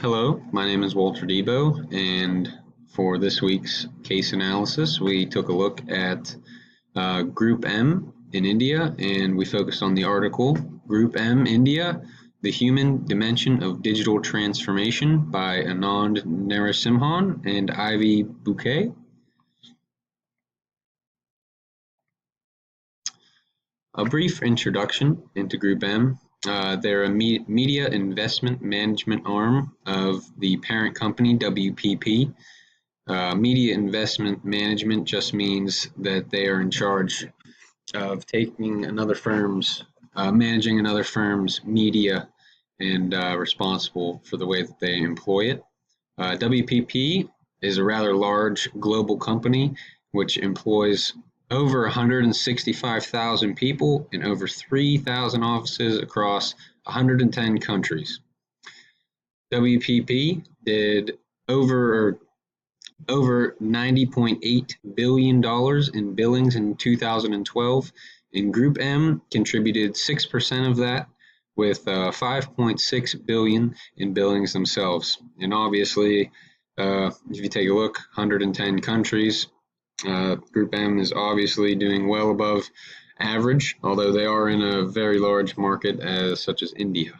Hello, my name is Walter Debo, and for this week's case analysis, we took a look at Group M in India, and we focused on the article Group M India, The Human Dimension of Digital Transformation by Anand Narasimhan and Ivy Bouquet. A brief introduction into Group M. They're a media investment management arm of the parent company WPP. Media investment management just means that they are in charge of taking another firm's, managing another firm's media and responsible for the way that they employ it. WPP is a rather large global company which employs over 165,000 people in over 3,000 offices across 110 countries. WPP did over $90.8 billion in billings in 2012, and Group M contributed 6% of that with $5.6 billion in billings themselves. And obviously, if you take a look, 110 countries, Group M is obviously doing well above average, although they are in a very large market such as India.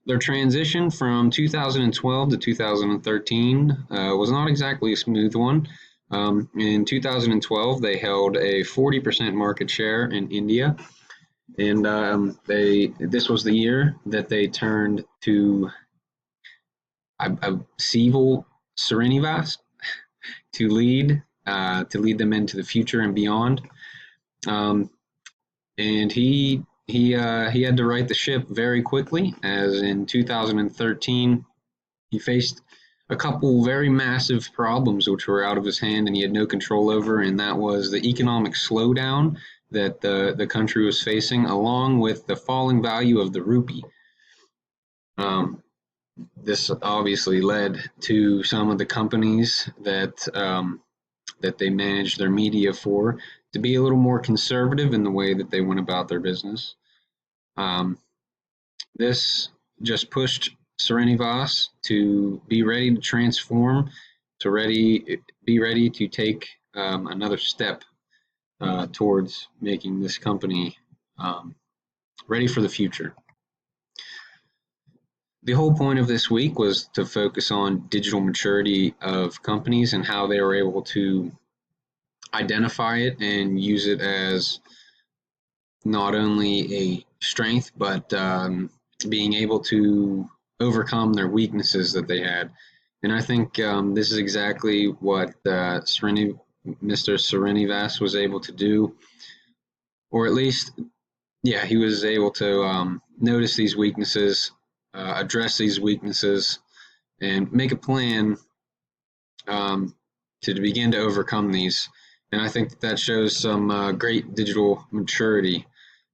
Their transition from 2012 to 2013 was not exactly a smooth one. In 2012, they held a 40% market share in India, and this was the year that they turned to Sival Srinivas to lead them into the future and beyond. And he had to right the ship very quickly, as in 2013 he faced a couple very massive problems which were out of his hand and he had no control over, and that was the economic slowdown that the country was facing, along with the falling value of the rupee. This obviously led to some of the companies that they managed their media for to be a little more conservative in the way that they went about their business. This just pushed Srinivas to be ready to transform, be ready to take another step towards making this company ready for the future. The whole point of this week was to focus on digital maturity of companies and how they were able to identify it and use it as not only a strength, but being able to overcome their weaknesses that they had. And I think this is exactly what Mr. Srinivas was able to do, or at least, yeah, he was able to notice these weaknesses, address these weaknesses, and make a plan to begin to overcome these. And I think that shows some great digital maturity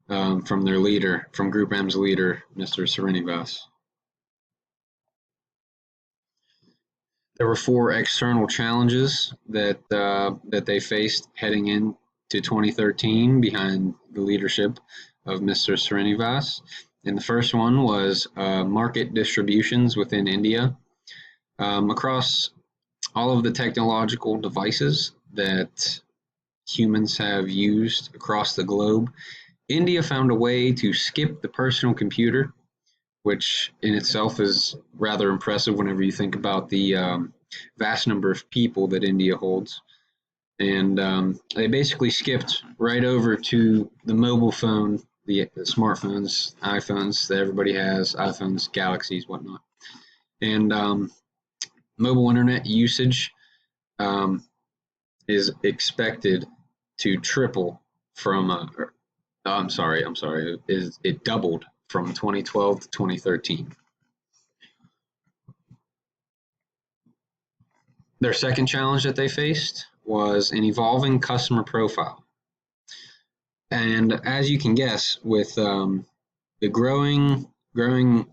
from their leader, from Group M's leader, Mr. Srinivas. There were 4 external challenges that they faced heading into 2013 behind the leadership of Mr. Srinivas. And the first one was market distributions within India. Across all of the technological devices that humans have used across the globe, India found a way to skip the personal computer, which in itself is rather impressive whenever you think about the vast number of people that India holds. And they basically skipped right over to the mobile phone, the smartphones, iPhones that everybody has, iPhones, Galaxies, whatnot. And mobile internet usage is expected to triple from, it doubled from 2012 to 2013. Their second challenge that they faced was an evolving customer profile. And as you can guess, with the growing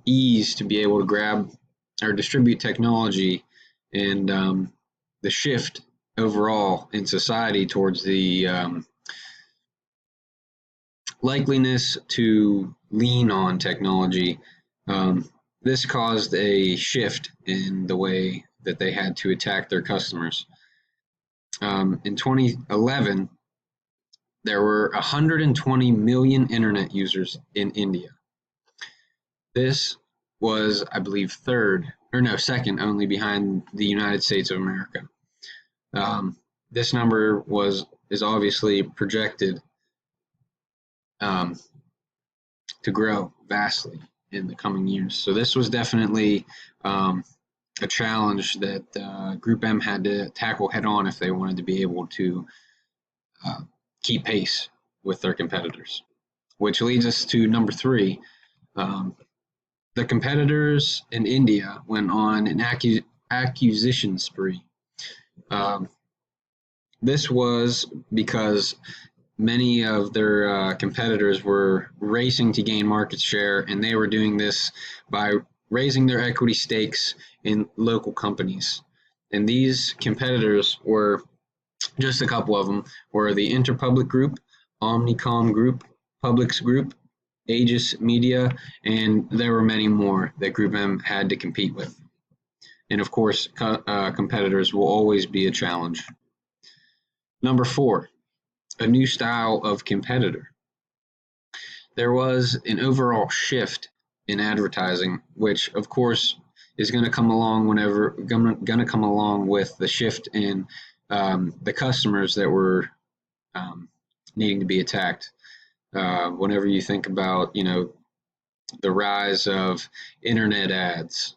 ease to be able to grab or distribute technology and the shift overall in society towards the likeliness to lean on technology, This caused a shift in the way that they had to attack their customers. In 2011, there were 120 million internet users in India. This was, I believe, second only behind the United States of America. This number is obviously projected to grow vastly in the coming years. So this was definitely a challenge that Group M had to tackle head on if they wanted to be able to keep pace with their competitors. Which leads us to number 3. The competitors in India went on an acquisition spree. This was because many of their competitors were racing to gain market share, and they were doing this by raising their equity stakes in local companies. And these competitors were, just a couple of them, were the Interpublic Group, Omnicom Group, Publix Group, Aegis Media, and there were many more that Group M had to compete with. And of course, competitors will always be a challenge. Number 4, a new style of competitor. There was an overall shift in advertising, which of course is going to come along with the shift in the customers that were needing to be attacked. Whenever you think about, the rise of internet ads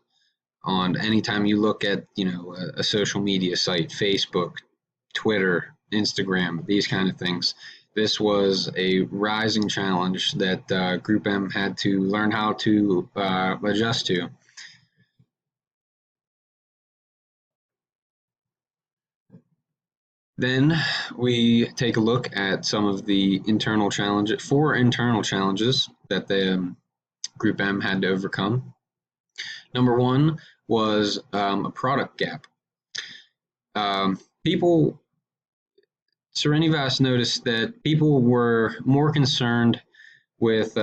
on anytime you look at, a social media site, Facebook, Twitter, Instagram, these kind of things. This was a rising challenge that Group M had to learn how to adjust to. Then we take a look at some of the four internal challenges that the Group M had to overcome. Number 1 was a product gap. Srinivas noticed that people were more concerned with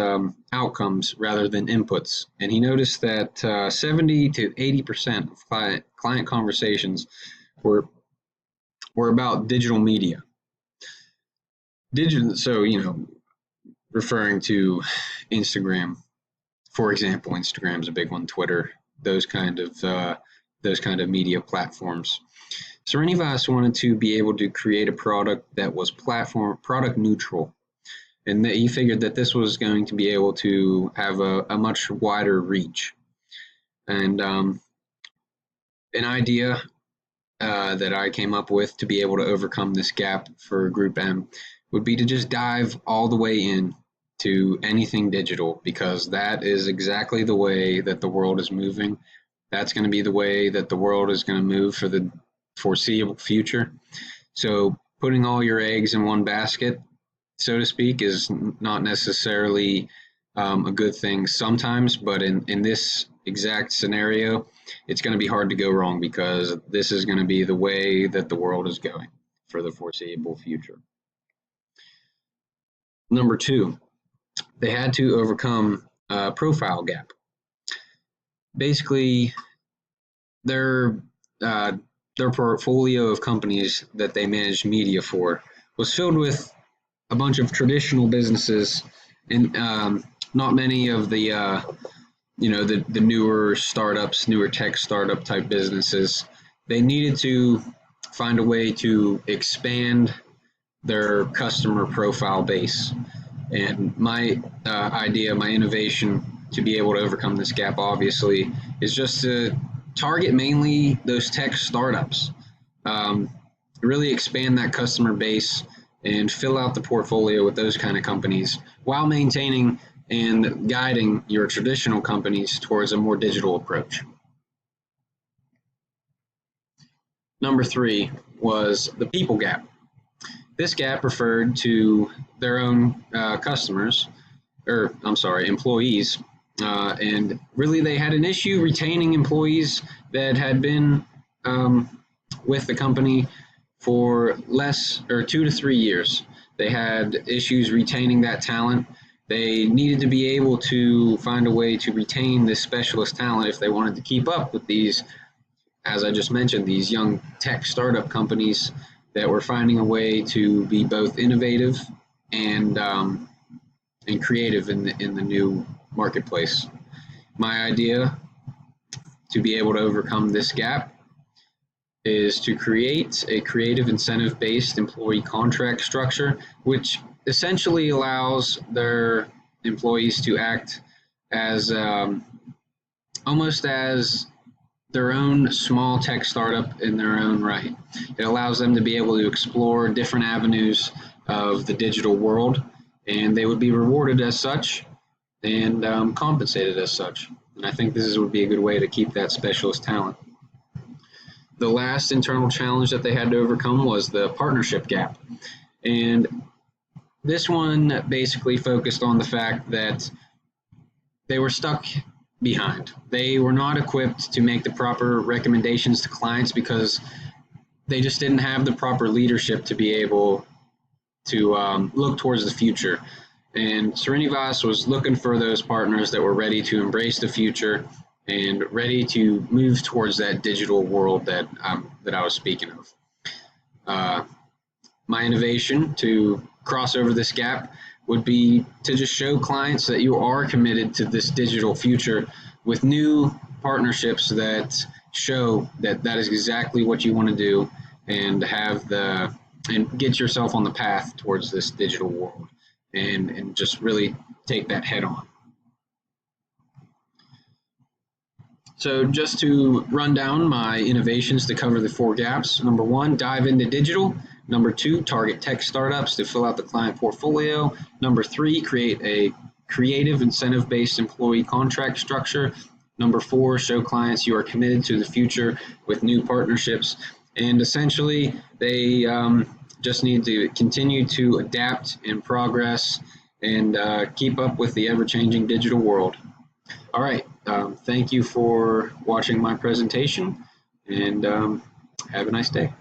outcomes rather than inputs, and he noticed that 70 to 80% of client conversations were about digital media. Referring to Instagram, for example. Instagram's a big one, Twitter, those kind of media platforms. Srinivas wanted to be able to create a product that was product neutral, and that he figured that this was going to be able to have a much wider reach. And an idea that I came up with to be able to overcome this gap for Group M would be to just dive all the way in to anything digital, because that is exactly the way that the world is moving. That's going to be the way that the world is going to move for the foreseeable future. So putting all your eggs in one basket, so to speak, is not necessarily a good thing sometimes, but in this exact scenario, it's going to be hard to go wrong, because this is going to be the way that the world is going for the foreseeable future. Number 2, they had to overcome a profile gap. Basically, their portfolio of companies that they managed media for was filled with a bunch of traditional businesses, and not many of the the newer tech startup type businesses. They needed to find a way to expand their customer profile base. And my my innovation to be able to overcome this gap, obviously, is just to target mainly those tech startups, really expand that customer base and fill out the portfolio with those kind of companies while maintaining and guiding your traditional companies towards a more digital approach. Number 3 was the people gap. This gap referred to their own employees, and really they had an issue retaining employees that had been with the company for 2 to 3 years. They had issues retaining that talent, They needed to be able to find a way to retain this specialist talent if they wanted to keep up with these, as I just mentioned, these young tech startup companies that were finding a way to be both innovative and and creative in the new marketplace. My idea to be able to overcome this gap is to create a creative incentive-based employee contract structure, which essentially allows their employees to act as almost as their own small tech startup in their own right. It allows them to be able to explore different avenues of the digital world, and they would be rewarded as such and compensated as such. And I think this would be a good way to keep that specialist talent. The last internal challenge that they had to overcome was the partnership gap. And this one basically focused on the fact that they were stuck behind. They were not equipped to make the proper recommendations to clients because they just didn't have the proper leadership to be able to look towards the future. And Srinivas was looking for those partners that were ready to embrace the future and ready to move towards that digital world that I was speaking of. My innovation to cross over this gap would be to just show clients that you are committed to this digital future with new partnerships that show that that is exactly what you want to do and and get yourself on the path towards this digital world and just really take that head on. So just to run down my innovations to cover the 4 gaps. Number 1, dive into digital. Number 2, target tech startups to fill out the client portfolio. Number 3, create a creative incentive-based employee contract structure. Number 4, show clients you are committed to the future with new partnerships. And essentially, they just need to continue to adapt and progress and keep up with the ever-changing digital world. All right. Thank you for watching my presentation, and have a nice day.